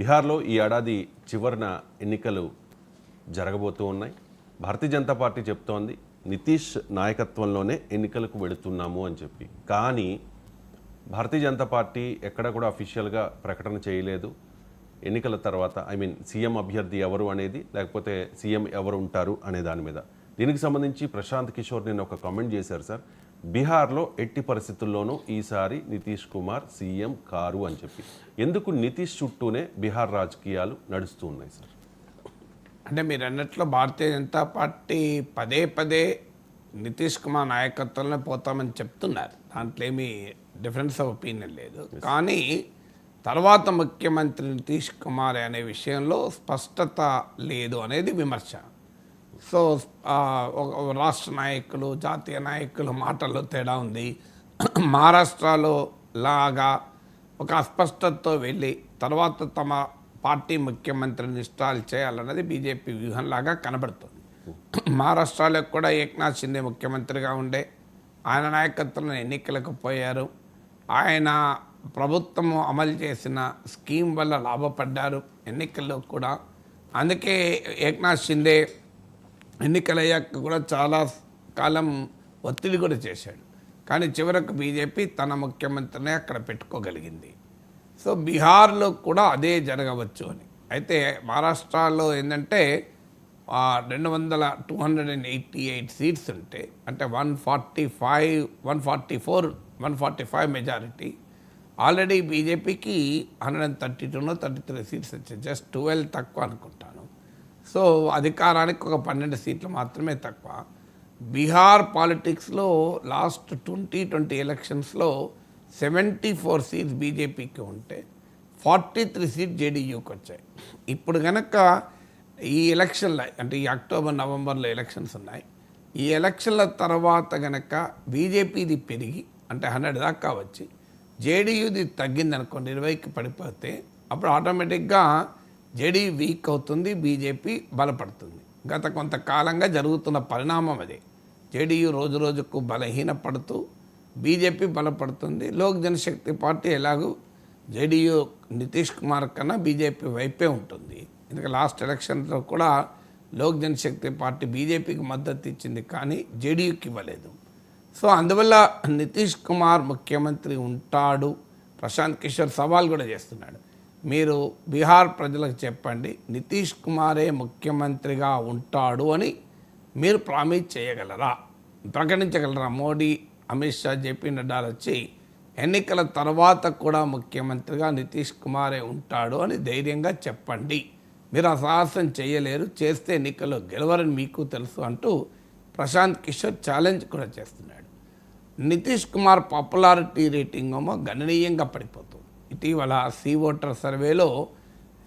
బీహార్లో ఈ ఏడాది చివరిన ఎన్నికలు జరగబోతూ ఉన్నాయి. భారతీయ జనతా పార్టీ చెప్తోంది నితీష్ నాయకత్వంలోనే ఎన్నికలకు వెళుతున్నాము అని చెప్పి. కానీ భారతీయ జనతా పార్టీ ఎక్కడ కూడా అఫీషియల్గా ప్రకటన చేయలేదు ఎన్నికల తర్వాత. సీఎం అభ్యర్థి ఎవరు అనేది, లేకపోతే సీఎం ఎవరు ఉంటారు అనే దాని మీద. దీనికి సంబంధించి ప్రశాంత్ కిషోర్ నిన్న ఒక కామెంట్ చేశారు సార్. బీహార్లో ఎట్టి పరిస్థితుల్లోనూ ఈసారి నితీష్ కుమార్ సీఎం కారు అని చెప్పి. ఎందుకు నితీష్ చుట్టూనే బీహార్ రాజకీయాలు నడుస్తూ ఉన్నాయి సార్? అంటే మీరు అన్నట్లు భారతీయ జనతా పార్టీ పదే పదే నితీష్ కుమార్ నాయకత్వంలో పోతామని చెప్తున్నారు. దాంట్లో ఏమీ డిఫరెన్స్ ఆఫ్ ఒపీనియన్ లేదు. కానీ తర్వాత ముఖ్యమంత్రి నితీష్ కుమార్ అనే విషయంలో స్పష్టత లేదు అనేది విమర్శ. సో రాష్ట్ర నాయకులు, జాతీయ నాయకులు మాటల్లో తేడా ఉంది. మహారాష్ట్రలో లాగా ఒక అస్పష్టతతో వెళ్ళి తర్వాత తమ పార్టీ ముఖ్యమంత్రిని ఇన్స్టాల్ చేయాలన్నది బీజేపీ వ్యూహంలాగా కనబడుతుంది. మహారాష్ట్రలో కూడా ఏక్నాథ్ షిండే ముఖ్యమంత్రిగా ఉండే ఆయన నాయకత్వంలో ఎన్నికలకు పోయారు. ఆయన ప్రభుత్వం అమలు చేసిన స్కీమ్ వల్ల లాభపడ్డారు ఎన్నికల్లో కూడా. అందుకే ఏక్నాథ్ షిండే ఎన్నికలయ్యాక కూడా చాలా కాలం ఒత్తిడి కూడా చేశాడు. కానీ చివరకు బీజేపీ తన ముఖ్యమంత్రిని అక్కడ పెట్టుకోగలిగింది. సో బీహార్లో కూడా అదే జరగవచ్చు అని. అయితే మహారాష్ట్రలో ఏంటంటే 288 సీట్స్ ఉంటే, అంటే 145 మెజారిటీ. ఆల్రెడీ బీజేపీకి 132-33 సీట్స్ వచ్చాయి. జస్ట్ 12 తక్కువ అనుకుంటాను. సో అధికారానికి ఒక 12 సీట్లు మాత్రమే తక్కువ. బీహార్ పాలిటిక్స్లో లాస్ట్ 2020 ఎలక్షన్స్లో 74 సీట్స్ బీజేపీకి ఉంటే 43 సీట్ జేడీయూకి వచ్చాయి. ఇప్పుడు కనుక ఈ ఎలక్షన్లో, అంటే ఈ అక్టోబర్ నవంబర్లో ఎలక్షన్స్ ఉన్నాయి, ఈ ఎలక్షన్ల తర్వాత కనుక బీజేపీది పెరిగి అంటే 100 దాకా వచ్చి జేడీయూది తగ్గిందనుకోండి, 20కి పడిపోతే అప్పుడు ఆటోమేటిక్గా జేడీయూ వీక్ అవుతుంది, బీజేపీ బలపడుతుంది. గత కొంతకాలంగా జరుగుతున్న పరిణామం అదే. జేడీయూ రోజు రోజుకు బలహీనపడుతూ బీజేపీ బలపడుతుంది. లోక్ జనశక్తి పార్టీ ఎలాగూ జేడీయూ నితీష్ కుమార్ కన్నా బీజేపీ వైపే ఉంటుంది. ఎందుకంటే లాస్ట్ ఎలక్షన్లో కూడా లోక్ జనశక్తి పార్టీ బీజేపీకి మద్దతు ఇచ్చింది, కానీ జేడీయూకి ఇవ్వలేదు. సో అందువల్ల నితీష్ కుమార్ ముఖ్యమంత్రి ఉంటాడు. ప్రశాంత్ కిషోర్ సవాల్ కూడా చేస్తున్నాడు. మీరు బీహార్ ప్రజలకు చెప్పండి, నితీష్ కుమారే ముఖ్యమంత్రిగా ఉంటాడు అని మీరు ప్రామిస్ చేయగలరా, ప్రకటించగలరా? మోడీ, అమిత్ షా, జేపీ నడ్డాలు వచ్చి ఎన్నికల తర్వాత కూడా ముఖ్యమంత్రిగా నితీష్ కుమారే ఉంటాడు అని ధైర్యంగా చెప్పండి. మీరు ఆ సాహసం చేయలేరు, చేస్తే ఎన్నికల్లో గెలవరని మీకు తెలుసు అంటూ ప్రశాంత్ కిషోర్ ఛాలెంజ్ కూడా చేస్తున్నాడు. నితీష్ కుమార్ పాపులారిటీ రేటింగ్ ఏమో గణనీయంగా పడిపోతుంది. ఇటీవల సీ ఓటర్ సర్వేలో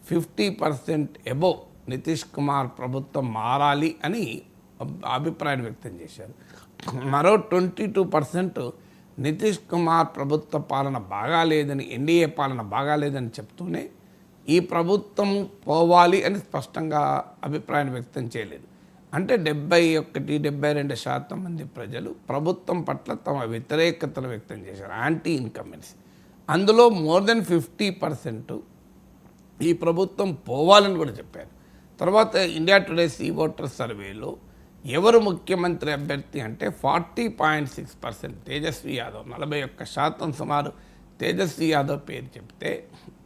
50% అబోవ్ నితీష్ కుమార్ ప్రభుత్వం మారాలి అని అభిప్రాయం వ్యక్తం చేశారు. మరో 22% నితీష్ కుమార్ ప్రభుత్వ పాలన బాగాలేదని, ఎన్డీఏ పాలన బాగాలేదని చెప్తూనే ఈ ప్రభుత్వం పోవాలి అని స్పష్టంగా అభిప్రాయం వ్యక్తం చేయలేదు. అంటే 71-72% మంది ప్రజలు ప్రభుత్వం పట్ల తమ వ్యతిరేకతను వ్యక్తం చేశారు, యాంటీ ఇన్కమెన్సీ. అందులో మోర్ దెన్ 50% ఈ ప్రభుత్వం పోవాలని కూడా చెప్పారు. తర్వాత ఇండియా టుడే సీ ఓటర్ సర్వేలో ఎవరు ముఖ్యమంత్రి అభ్యర్థి అంటే 40.6% తేజస్వి యాదవ్, 41% సుమారు తేజస్వి యాదవ్ పేరు చెప్తే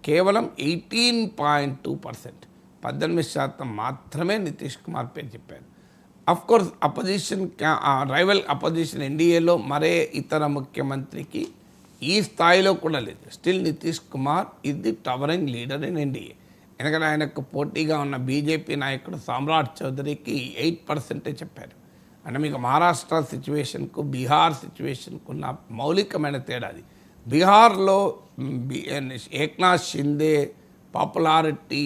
కేవలం 18.2%, 18% మాత్రమే నితీష్ కుమార్ పేరు చెప్పారు. అఫ్కోర్స్ అపోజిషన్, రైవల్ అపోజిషన్ ఎన్డీఏలో మరే ఇతర ముఖ్యమంత్రికి ఈ స్థాయిలో కూడా లేదు. Still Nitish Kumar is the towering leader in NDA. ఎందుకంటే ఆయనకు పోటీగా ఉన్న బీజేపీ నాయకుడు సామ్రాట్ చౌదరికి 8% చెప్పారు. అంటే మీకు మహారాష్ట్ర సిచ్యువేషన్కు బీహార్ సిచ్యువేషన్కు ఉన్న మౌలికమైన తేడా అది. బీహార్లో ఏక్నాథ్ షిండే పాపులారిటీ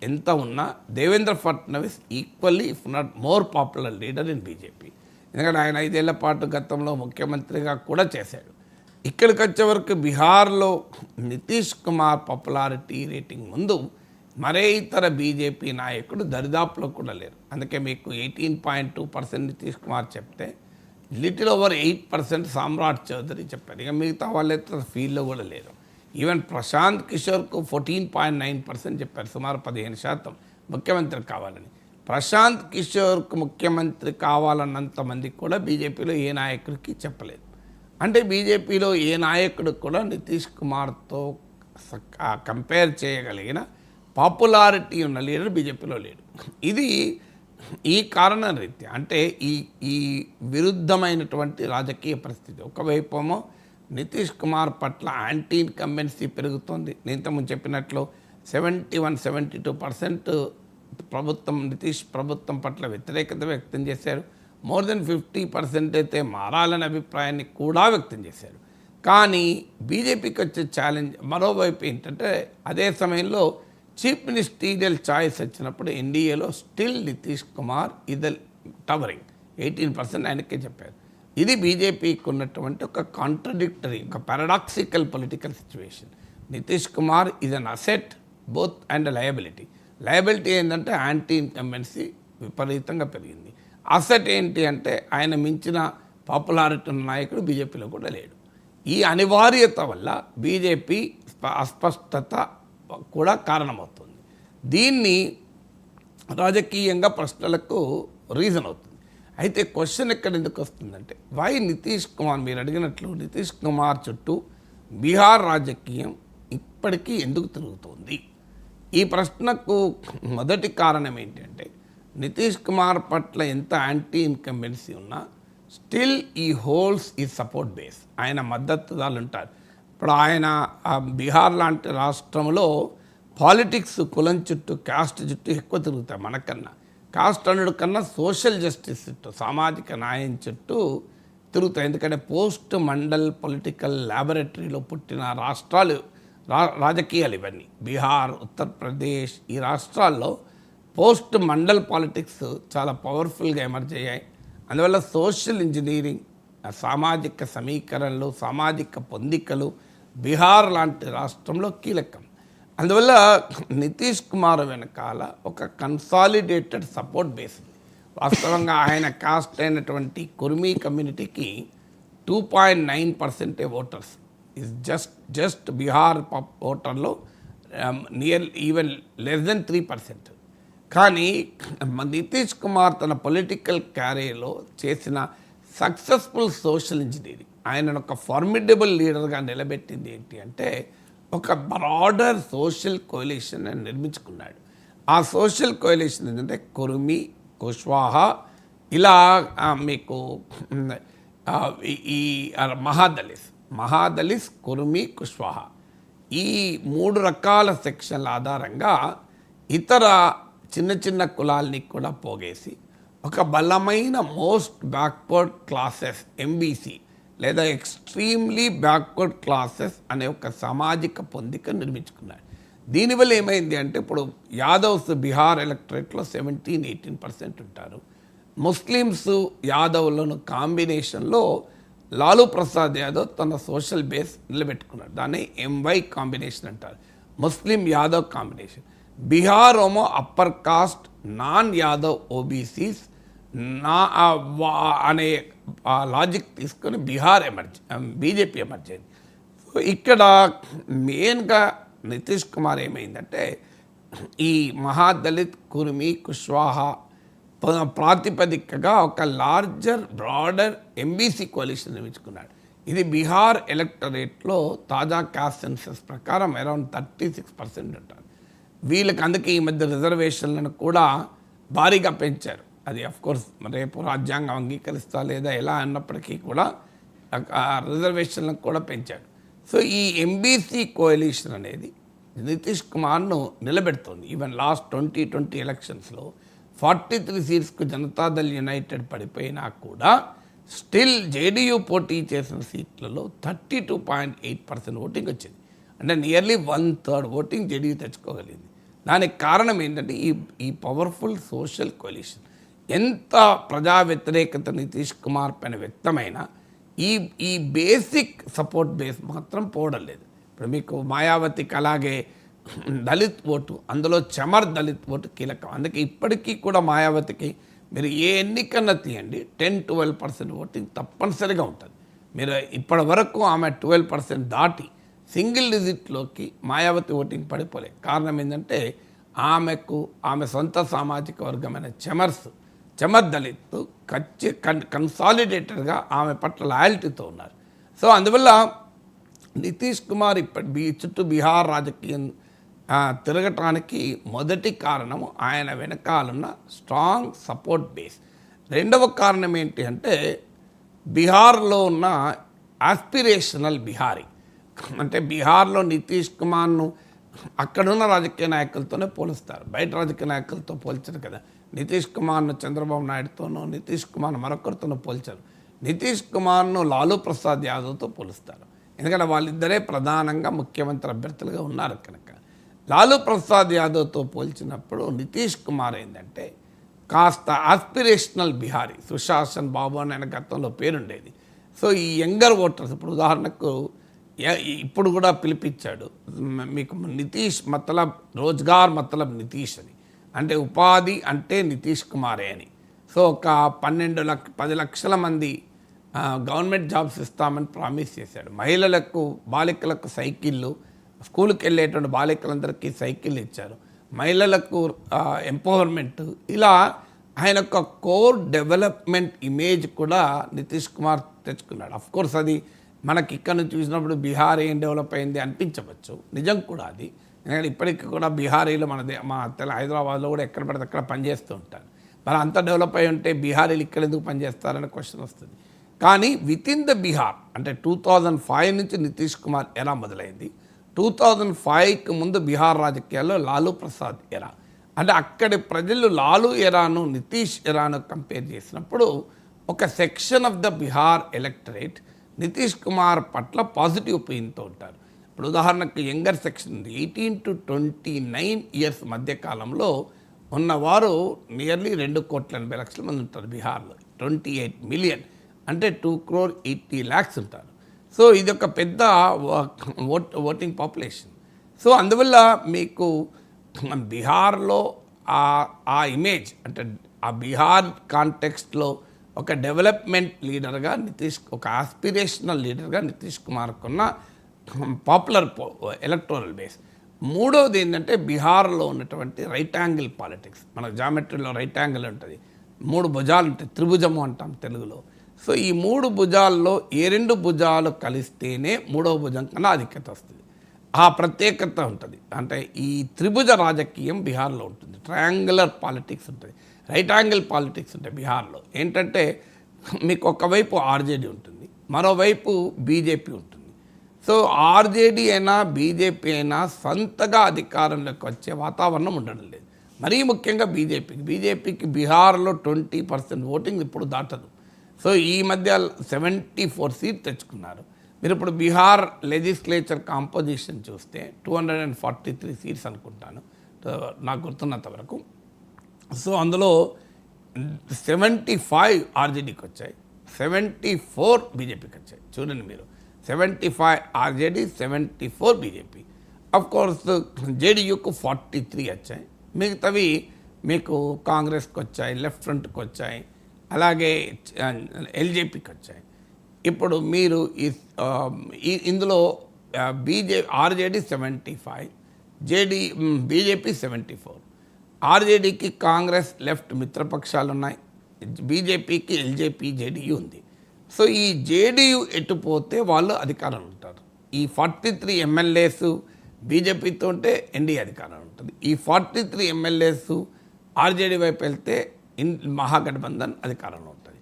ఎంత ఉన్నా Devendra Fadnavis equally if not more popular leader in BJP. ఎందుకంటే ఆయన 5 ఏళ్ల పాటు గతంలో ముఖ్యమంత్రిగా కూడా చేశాడు. ఇక్కడికి వచ్చే వరకు బీహార్లో నితీష్ కుమార్ పాపులారిటీ రేటింగ్ ముందు మరే ఇతర బీజేపీ నాయకుడు దరిదాపులో కూడా లేరు. అందుకే మీకు 18.2% నితీష్ కుమార్ చెప్తే లిటిల్ ఓవర్ 8% సామ్రాట్ చౌదరి చెప్పారు. ఇక మిగతా వాళ్ళైతే ఫీల్డ్లో కూడా లేరు. ఈవెన్ ప్రశాంత్ కిషోర్కు 14.9% చెప్పారు, సుమారు 15% ముఖ్యమంత్రి కావాలని. ప్రశాంత్ కిషోర్కు ముఖ్యమంత్రి కావాలన్నంత మందికి కూడా బీజేపీలో ఏ నాయకుడికి చెప్పలేదు. అంటే బీజేపీలో ఏ నాయకుడు కూడా నితీష్ కుమార్తో కంపేర్ చేయగలిగిన పాపులారిటీ ఉన్న లీడర్ బీజేపీలో లేడు. ఇది ఈ కారణం రీత్యా అంటే ఈ విరుద్ధమైనటువంటి రాజకీయ పరిస్థితి. ఒకవైపేమో నితీష్ కుమార్ పట్ల యాంటీ ఇన్కంబెన్సీ పెరుగుతోంది. నేను ఇంతకుముందు చెప్పినట్లు 71-72% ప్రభుత్వం నితీష్ ప్రభుత్వం పట్ల వ్యతిరేకత వ్యక్తం చేశారు. మోర్ దెన్ 50% అయితే మారాలనే అభిప్రాయాన్ని కూడా వ్యక్తం చేశారు. కానీ బీజేపీకి వచ్చే ఛాలెంజ్ మరోవైపు ఏంటంటే, అదే సమయంలో చీఫ్ మినిస్టీరియల్ చాయిస్ వచ్చినప్పుడు ఎన్డీఏలో స్టిల్ నితీష్ కుమార్ ఇది టవరింగ్ 18% ఆయనకే చెప్పారు. ఇది బీజేపీకి ఉన్నటువంటి ఒక కాంట్రడిక్టరీ, ఒక paradoxical political situation. Nitish Kumar is an asset both and liability. Liability ఏంటంటే యాంటీ ఇన్కంబెన్సీ విపరీతంగా పెరిగింది. అసెట్ ఏంటి అంటే ఆయన మించిన పాపులారిటీ ఉన్న నాయకుడు బీజేపీలో కూడా లేడు. ఈ అనివార్యత వల్ల బీజేపీ అస్పష్టత కూడా కారణమవుతుంది. దీన్ని రాజకీయంగా ప్రశ్నలకు రీజన్ అవుతుంది. అయితే క్వశ్చన్ ఎక్కడ ఎందుకు వస్తుందంటే, వై నితీష్ కుమార్, మీరు అడిగినట్లు నితీష్ కుమార్ చుట్టూ బీహార్ రాజకీయం ఇప్పటికీ ఎందుకు తిరుగుతుంది? ఈ ప్రశ్నకు మొదటి కారణం ఏంటంటే, నితీష్ కుమార్ పట్ల ఎంత యాంటీ ఇన్కంబెన్సీ ఉన్నా స్టిల్ ఈ హోల్స్ ఈ సపోర్ట్ బేస్. ఆయన మద్దతుదారులు ఉంటారు. ఇప్పుడు ఆయన బీహార్ లాంటి రాష్ట్రంలో పాలిటిక్స్ కులం చుట్టూ, క్యాస్ట్ చుట్టూ ఎక్కువ తిరుగుతాయి మనకన్నా. కాస్ట్ అన్నుడు కన్నా సోషల్ జస్టిస్ చుట్టూ, సామాజిక న్యాయం చుట్టూ తిరుగుతాయి. ఎందుకంటే పోస్ట్ మండల్ పొలిటికల్ ల్యాబొరేటరీలో పుట్టిన రాష్ట్రాలు రాజకీయాలు ఇవన్నీ. బీహార్, ఉత్తరప్రదేశ్ ఈ రాష్ట్రాల్లో పోస్ట్ మండల్ పాలిటిక్స్ చాలా పవర్ఫుల్గా ఎమర్జ్ అయ్యాయి. అందువల్ల సోషల్ ఇంజనీరింగ్, సామాజిక సమీకరణలు, సామాజిక పొందికలు బీహార్ లాంటి రాష్ట్రంలో కీలకం. అందువల్ల నితీష్ కుమార్ వెనకాల ఒక కన్సాలిడేటెడ్ సపోర్ట్ బేస్ ఉంది. వాస్తవంగా ఆయన కాస్ట్ అయినటువంటి కుర్మీ కమ్యూనిటీకి 2.9% ఓటర్స్ ఈజ్ జస్ట్ బీహార్ ఓటర్లో ఈవెన్ లెస్ దెన్ 3%. కానీ నితీష్ కుమార్ తన పొలిటికల్ క్యారియర్లో చేసిన సక్సెస్ఫుల్ సోషల్ ఇంజనీరింగ్ ఆయనను ఒక ఫార్మిడబుల్ లీడర్గా నిలబెట్టింది ఏంటి అంటే, ఒక బ్రాడర్ సోషల్ కోalition నిర్మించుకున్నాడు. ఆ సోషల్ కోalition ఏంటంటే కుర్మీ, కుష్వాహా, ఇలా మీకు ఈ మహాదలిస్, కుర్మీ, కుష్వాహా ఈ 3 రకాల సెక్షన్ల ఆధారంగా ఇతర చిన్న చిన్న కులాల్ని కూడా పోగేసి ఒక బలమైన మోస్ట్ బ్యాక్వర్డ్ క్లాసెస్ ఎంబీసీ లేదా ఎక్స్ట్రీమ్లీ బ్యాక్వర్డ్ క్లాసెస్ అనే ఒక సామాజిక పొందిక నిర్మించుకున్నాడు. దీనివల్ల ఏమైంది అంటే, ఇప్పుడు యాదవ్స్ బీహార్ ఎలక్టరేట్లో 17-18% ఉంటారు. ముస్లిమ్స్ యాదవ్లను కాంబినేషన్లో లాలూ ప్రసాద్ యాదవ్ తన సోషల్ బేస్ నిలబెట్టుకున్నాడు. దాన్ని ఎంవై కాంబినేషన్ అంటారు, ముస్లిం యాదవ్ కాంబినేషన్. బీహార్ ఏమో upper caste non Yadav OBCs అనే లాజిక్ తీసుకొని బీజేపీ ఎమర్జ్ అయింది. సో ఇక్కడ మెయిన్గా నితీష్ కుమార్ ఏమైందంటే, ఈ మహాదళిత్, కుర్మీ, కుష్వాహా ప్రాతిపదికగా ఒక లార్జర్ బ్రాడర్ ఎంబీసీ కోalition నిర్మించుకున్నాడు. ఇది బీహార్ ఎలక్టరేట్లో తాజా క్యాస్ట్ సెన్సస్ ప్రకారం అరౌండ్ 36% ఉంటారు. వీళ్ళకి అందుకే ఈ మధ్య రిజర్వేషన్లను కూడా భారీగా పెంచారు. అది అఫ్కోర్స్ రేపు రాజ్యాంగం అంగీకరిస్తా లేదా ఎలా అన్నప్పటికీ కూడా రిజర్వేషన్లకు కూడా పెంచాడు. సో ఈ ఎంబీసీ కోalition అనేది నితీష్ కుమార్ను నిలబెడుతోంది. ఈవెన్ లాస్ట్ 2020 ఎలక్షన్స్లో 43 సీట్స్కు జనతాదళ్ యునైటెడ్ పడిపోయినా కూడా స్టిల్ జేడీయూ పోటీ చేసిన సీట్లలో 32.8% ఓటింగ్ వచ్చింది. అంటే నియర్లీ 1/3 ఓటింగ్ జేడీయూ తెచ్చుకోగలిగింది. దానికి కారణం ఏంటంటే ఈ పవర్ఫుల్ సోషల్ కోalition. ఎంత ప్రజా వ్యతిరేకత నితీష్ కుమార్ పైన వ్యక్తమైన ఈ బేసిక్ సపోర్ట్ బేస్ మాత్రం పోవడం లేదు. ఇప్పుడు మీకు మాయావతికి అలాగే దళిత్ ఓటు, అందులో చమర్ దళిత్ ఓటు కీలకం. అందుకే ఇప్పటికీ కూడా మాయావతికి మీరు ఏ ఎన్నికన్నా తీయండి 10-12% ఓటింగ్ తప్పనిసరిగా ఉంటుంది. మీరు ఇప్పటి వరకు ఆమె 12% దాటి సింగిల్ డిజిట్లోకి మాయావతి ఓటింగ్ పడిపోలే. కారణం ఏంటంటే ఆమె సొంత సామాజిక వర్గమైన చెమర్ దళిత్ కన్సాలిడేటెడ్గా ఆమె పట్ల లాయల్టీతో ఉన్నారు. సో అందువల్ల నితీష్ కుమార్ చుట్టూ బీహార్ రాజకీయం తిరగటానికి మొదటి కారణము ఆయన వెనకాలన్న స్ట్రాంగ్ సపోర్ట్ బేస్. రెండవ కారణం ఏంటి అంటే బీహార్లో ఉన్న ఆస్పిరేషనల్ బిహారీ, అంటే బీహార్లో నితీష్ కుమార్ను అక్కడున్న రాజకీయ నాయకులతోనే పోలుస్తారు, బయట రాజకీయ నాయకులతో పోల్చరు కదా. నితీష్ కుమార్ను చంద్రబాబు నాయుడుతోనో, నితీష్ కుమార్ను మరొకరితోనో పోల్చరు. నితీష్ కుమార్ను లాలూ ప్రసాద్ యాదవ్తో పోలుస్తారు, ఎందుకంటే వాళ్ళిద్దరే ప్రధానంగా ముఖ్యమంత్రి అభ్యర్థులుగా ఉన్నారు కనుక. లాలూ ప్రసాద్ యాదవ్తో పోల్చినప్పుడు నితీష్ కుమార్ ఏంటంటే కాస్త ఆస్పిరేషనల్ బిహారీ, సుశాసన్ బాబు అని ఆయన గతంలో పేరుండేది. సో ఈ యంగర్ ఓటర్స్, ఇప్పుడు ఉదాహరణకు ఇప్పుడు కూడా పిలిపించాడు మీకు నితీష్ మతలబ్ రోజ్గార్ మతలబ్ నితీష్ అని, అంటే ఉపాధి అంటే నితీష్ కుమారే అని. సో ఒక 10 లక్షల మంది గవర్నమెంట్ జాబ్స్ ఇస్తామని ప్రామిస్ చేశాడు. మహిళలకు, బాలికలకు సైకిళ్ళు, స్కూల్కి వెళ్ళేటువంటి బాలికలందరికీ సైకిళ్ళు ఇచ్చారు, మహిళలకు ఎంపవర్మెంట్. ఇలా ఆయన ఒక కోర్ డెవలప్మెంట్ ఇమేజ్ కూడా నితీష్ కుమార్ తెచ్చుకున్నాడు. అఫ్కోర్స్ అది మనకి ఇక్కడ నుంచి చూసినప్పుడు బీహార్ ఏం డెవలప్ అయింది అనిపించవచ్చు, నిజం కూడా అది. ఎందుకంటే ఇప్పటికీ కూడా బీహారీలు మా హైదరాబాద్లో కూడా ఎక్కడ పడితే అక్కడ పనిచేస్తూ ఉంటారు. మరి అంత డెవలప్ అయి ఉంటే బీహారీలు ఇక్కడ ఎందుకు పనిచేస్తారనే క్వశ్చన్ వస్తుంది. కానీ విత్ ఇన్ ద బీహార్, అంటే 2005 నుంచి నితీష్ కుమార్ ఎరా మొదలైంది. 2005కి ముందు బీహార్ రాజకీయాల్లో లాలూ ప్రసాద్ ఎరా, అంటే అక్కడి ప్రజలు లాలూ ఎరాను నితీష్ ఎరాను కంపేర్ చేసినప్పుడు ఒక section of the Bihar electorate Nitish Kumar పట్ల పాజిటివ్ ఒపీనియన్తో ఉంటారు. ఇప్పుడు ఉదాహరణకు యంగర్ సెక్షన్ ఉంది, 18 to 29 ఇయర్స్ మధ్యకాలంలో ఉన్నవారు నియర్లీ 2,80,00,000 మంది ఉంటారు బీహార్లో. 28 మిలియన్ అంటే 2,80,00,000 ఉంటారు. సో ఇది ఒక పెద్ద ఓటింగ్ పాపులేషన్. సో అందువల్ల మీకు బీహార్లో ఆ ఇమేజ్, అంటే ఆ బీహార్ కాంటెక్స్ట్లో ఒక డెవలప్మెంట్ లీడర్గా ఒక ఆస్పిరేషనల్ లీడర్గా నితీష్ కుమార్కున్న పాపులర్ ఎలక్టోరల్ బేస్. మూడవది ఏంటంటే బీహార్లో ఉన్నటువంటి రైట్ యాంగిల్ పాలిటిక్స్. మన జామెట్రీలో రైట్ యాంగిల్ ఉంటుంది, 3 భుజాలు ఉంటాయి, త్రిభుజము అంటాం తెలుగులో. సో ఈ 3 భుజాల్లో ఏ 2 భుజాలు కలిస్తేనే మూడవ భుజం కన్నా ఆధిక్యత వస్తుంది, ఆ ప్రత్యేకత ఉంటుంది. అంటే ఈ త్రిభుజ రాజకీయం బీహార్లో ఉంటుంది, ట్రయాంగులర్ పాలిటిక్స్ ఉంటుంది, రైట్ యాంగిల్ పాలిటిక్స్ ఉంటాయి బీహార్లో. ఏంటంటే మీకు ఒకవైపు ఆర్జేడీ ఉంటుంది, మరోవైపు బీజేపీ ఉంటుంది. సో ఆర్జేడీ అయినా బీజేపీ అయినా సొంతగా అధికారంలోకి వచ్చే వాతావరణం ఉండడం లేదు. మరీ ముఖ్యంగా బీజేపీకి బీహార్లో 20% ఓటింగ్ ఇప్పుడు దాటదు. సో ఈ మధ్య 74 సీట్ తెచ్చుకున్నారు. మీరు ఇప్పుడు బీహార్ లెజిస్లేచర్ కాంపోజిషన్ చూస్తే 243 సీట్స్ అనుకుంటాను నాకు గుర్తున్నంత వరకు. సో అందులో 75 ఆర్జేడీకి వచ్చాయి, 74 బీజేపీకి వచ్చాయి. చూడండి మీరు, 75 ఆర్జేడీ, 74 బీజేపీ. అఫ్కోర్స్ జేడీయూకు 43 వచ్చాయి, మిగతావి మీకు కాంగ్రెస్కి వచ్చాయి, లెఫ్ట్ ఫ్రంట్కి వచ్చాయి, అలాగే ఎల్జేపీకి వచ్చాయి. ఇప్పుడు మీరు ఇందులో ఆర్జేడీ 75, బీజేపీ 74. ఆర్జేడీకి కాంగ్రెస్, లెఫ్ట్ మిత్రపక్షాలు ఉన్నాయి, బీజేపీకి ఎల్జేపీ, జేడీయూ ఉంది. సో ఈ జేడీయూ ఎటుపోతే వాళ్ళు అధికారంలో ఉంటారు. ఈ 43 ఎమ్మెల్యేస్ బీజేపీతో ఉంటే ఎన్డీఏ అధికారం ఉంటుంది. ఈ 43 ఎమ్మెల్యేస్ ఆర్జేడీ వైపు వెళ్తే మహాగఠబంధన్ అధికారంలో ఉంటుంది.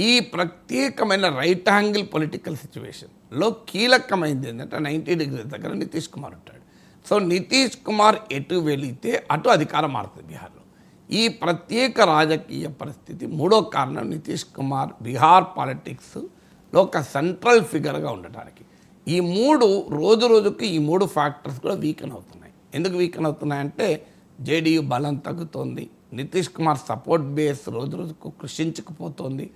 ఈ ప్రత్యేకమైన రైట్ యాంగిల్ పొలిటికల్ సిచ్యువేషన్లో కీలకమైంది ఏంటంటే 90 డిగ్రీస్ దగ్గర నితీష్ కుమార్ ఉంటాడు. సో నితీష్ కుమార్ ఎటు వెళితే అటు అధికారం మారుతుంది బీహార్లో. ఈ ప్రత్యేక రాజకీయ పరిస్థితి మూడో కారణం నితీష్ కుమార్ బీహార్ పాలిటిక్స్లో ఒక సెంట్రల్ ఫిగర్గా ఉండటానికి. ఈ రోజుకి ఈ 3 ఫ్యాక్టర్స్ కూడా వీకెన్ అవుతున్నాయి. ఎందుకు వీకెన్ అవుతున్నాయంటే జేడీయూ బలం తగ్గుతోంది, నితీష్ కుమార్ సపోర్ట్ బేస్ రోజుకు కృషించుకుపోతోంది.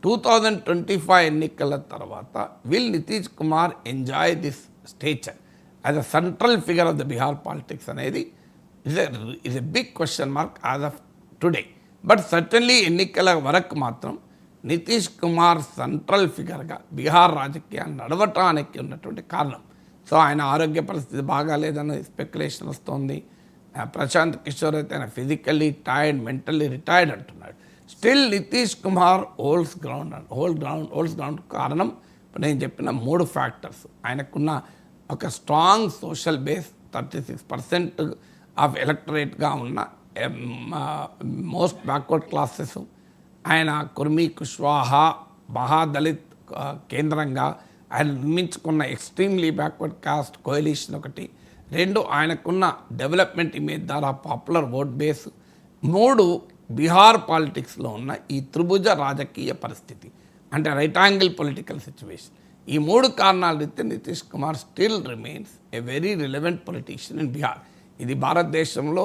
2025 ఎన్నికల తర్వాత will Nitish Kumar enjoy this stature as a central figure of the Bihar politics అనేది is a big question mark as of today. But certainly ఎన్నికల వరకు మాత్రం నితీష్ కుమార్ సెంట్రల్ ఫిగర్గా బీహార్ రాజకీయాలు నడవటానికి ఉన్నటువంటి కారణం సో ఆయన ఆరోగ్య పరిస్థితి బాగాలేదని స్పెక్యులేషన్ వస్తుంది. ప్రశాంత్ కిషోర్ అయితే ఆయన ఫిజికల్లీ టైర్డ్, మెంటల్లీ రిటైర్డ్ అంటున్నాడు. Still Nitish Kumar holds ground కారణం ఇప్పుడు నేను చెప్పిన 3 ఫ్యాక్టర్స్. ఆయనకున్న ఒక స్ట్రాంగ్ సోషల్ బేస్, 36% ఆఫ్ ఎలక్టరేట్గా ఉన్న మోస్ట్ బ్యాక్వర్డ్ క్లాసెస్, ఆయన కుర్మీ కుష్వాహా మహాదళిత్ కేంద్రంగా ఆయన నిర్మించుకున్న ఎక్స్ట్రీమ్లీ బ్యాక్వర్డ్ కాస్ట్ కోయలిషన్ ఒకటి, 2 ఆయనకున్న డెవలప్మెంట్ ఇమేజ్ ద్వారా పాపులర్ ఓట్ బేస్, 3 బీహార్ పాలిటిక్స్లో ఉన్న ఈ త్రిభుజ రాజకీయ పరిస్థితి, అంటే రైట్ యాంగిల్ పొలిటికల్ సిచ్యువేషన్. ఈ 3 కారణాల రీత్యా Nitish Kumar still remains a very relevant politician in Bihar. ఇది భారతదేశంలో